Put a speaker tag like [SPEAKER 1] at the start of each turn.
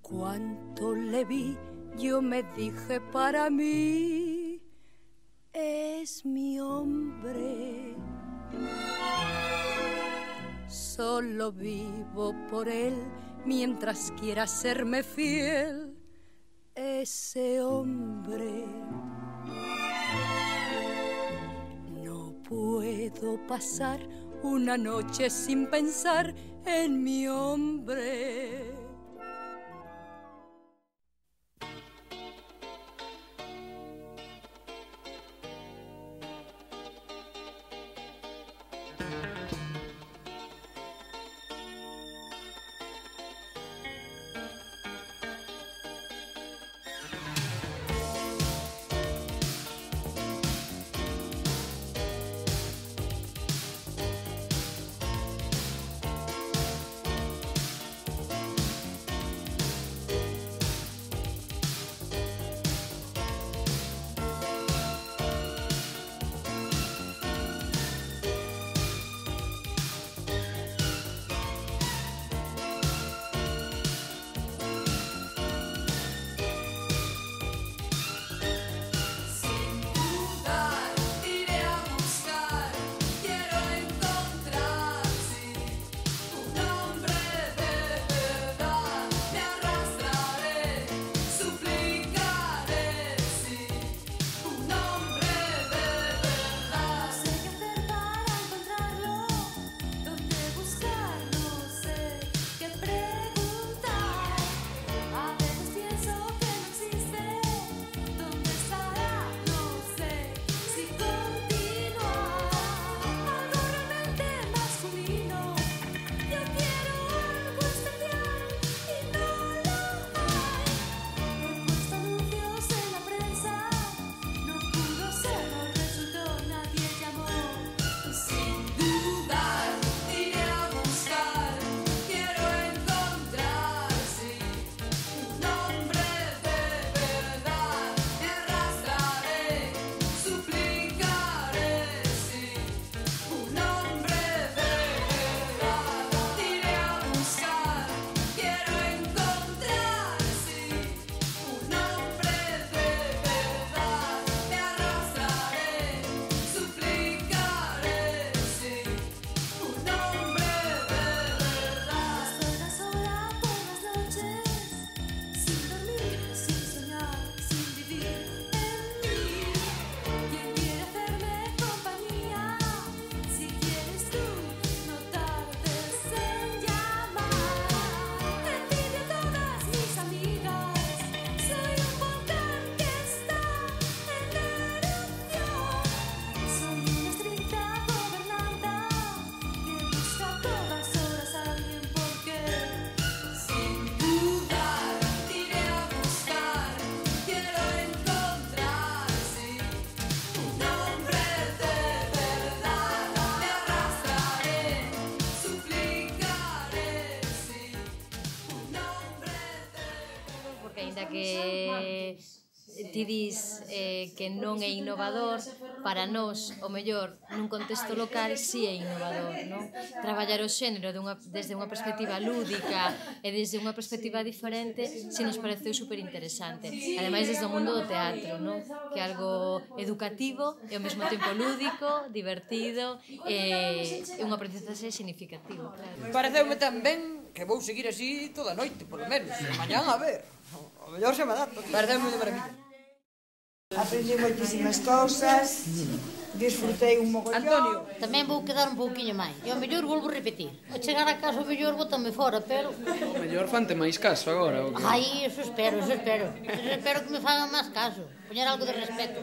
[SPEAKER 1] cuanto le vi, yo me dije para mí, es mi hombre. Solo vivo por él, mientras quiera serme fiel, ese hombre. No puedo pasar una noche sin pensar en mi hombre.
[SPEAKER 2] Que ti dis que non é innovador, para nós, o mellor, nun contexto local, si é innovador, non? Traballar o xénero desde unha perspectiva lúdica e desde unha perspectiva diferente si nos pareceu superinteresante. Ademais, desde o mundo do teatro, non? Que é algo educativo e ao mesmo tempo lúdico, divertido e un aprendizaxe significativo.
[SPEAKER 3] Pareceume tamén que vou seguir así toda a noite, por lo menos. Mañán, a ver, o mellor se me adapta. Pareceume de maravilla.
[SPEAKER 4] Aprendi moitísimas cousas, disfrutei un mogollón.
[SPEAKER 3] Antonio.
[SPEAKER 5] Tamén vou quedar un pouquiño máis. E ao mellor volvo repetir. Ao chegar a casa, ao mellor bótame fora, pero...
[SPEAKER 6] O mellor fante máis caso agora.
[SPEAKER 5] Ai, eso espero. Eso espero que me fagan máis caso. Poñer algo de respeto.